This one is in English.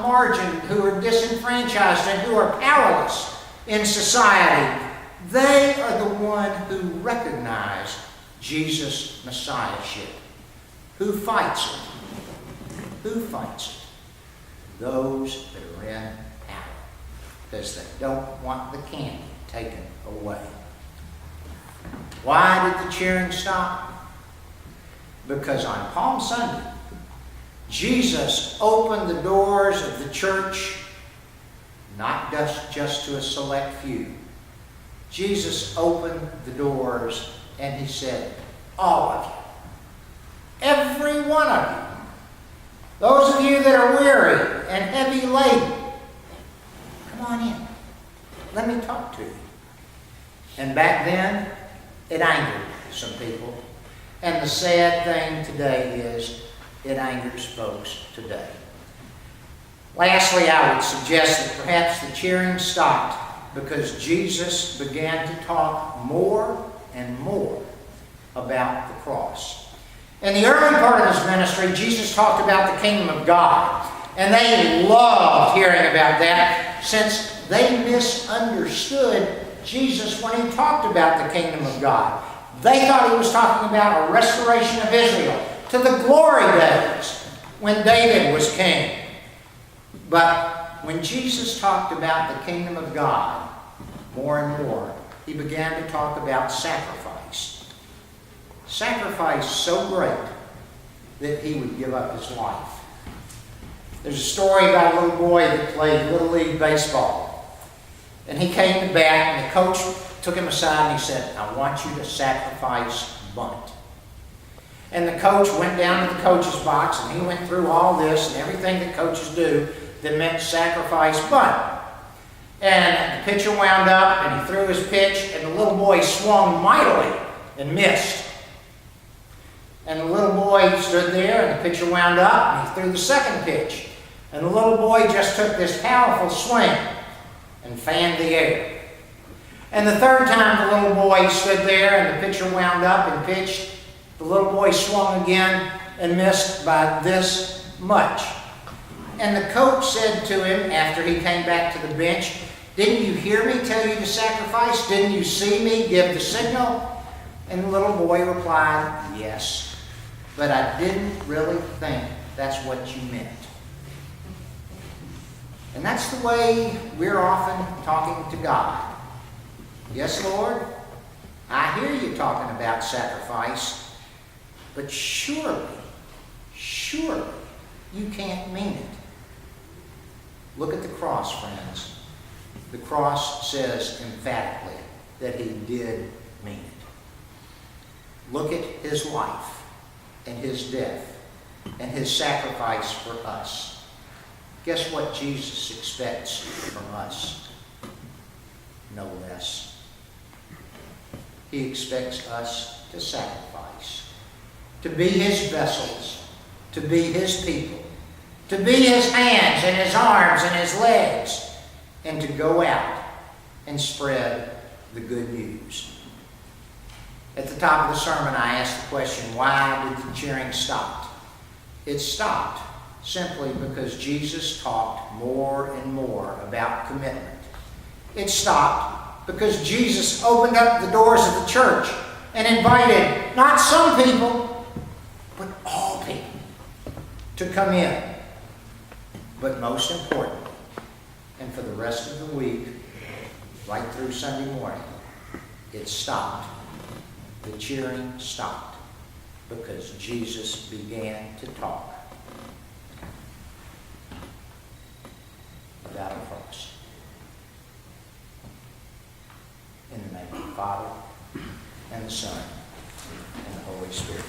margin, who are disenfranchised and who are powerless in society, they are the one who recognize Jesus' Messiahship. Who fights it? Who fights it? Those that are in power, because they don't want the candy taken away. Why did the cheering stop? Because on Palm Sunday, Jesus opened the doors of the church, not just to a select few. Jesus opened the doors and he said, all of you, every one of you, those of you that are weary and heavy laden, come on in. Let me talk to you. And back then, it angered some people. And the sad thing today is, it angers folks today. Lastly, I would suggest that perhaps the cheering stopped because Jesus began to talk more and more about the cross. In the early part of his ministry, Jesus talked about the kingdom of God. And they loved hearing about that, since they misunderstood Jesus when he talked about the kingdom of God. They thought he was talking about a restoration of Israel to the glory days when David was king. But when Jesus talked about the kingdom of God more and more, he began to talk about sacrifice. Sacrifice so great that he would give up his life. There's a story about a little boy that played Little League baseball. And he came to bat, and the coach took him aside and he said, I want you to sacrifice bunt. And the coach went down to the coach's box and he went through all this and everything that coaches do that meant sacrifice bunt. And the pitcher wound up and he threw his pitch and the little boy swung mightily and missed. And the little boy stood there and the pitcher wound up and he threw the second pitch. And the little boy just took this powerful swing and fanned the air. And the third time the little boy stood there and the pitcher wound up and pitched, the little boy swung again and missed by this much. And the coach said to him after he came back to the bench, didn't you hear me tell you to sacrifice? Didn't you see me give the signal? And the little boy replied, yes, but I didn't really think that's what you meant. And that's the way we're often talking to God. Yes, Lord, I hear you talking about sacrifice, but surely you can't mean it. Look at the cross, friends. The cross says emphatically that he did mean it. Look at his life and his death and his sacrifice for us. Guess what Jesus expects from us? No less. He expects us to sacrifice, to be his vessels, to be his people, to be his hands and his arms and his legs, and to go out and spread the good news. At the top of the sermon, I asked the question, why did the cheering stop? It stopped simply because Jesus talked more and more about commitment. It stopped because Jesus opened up the doors of the church and invited not some people, but all people to come in. But most importantly, and for the rest of the week, right through Sunday morning, it stopped. The cheering stopped because Jesus began to talk about a cross. In the name of the Father, and the Son, and the Holy Spirit.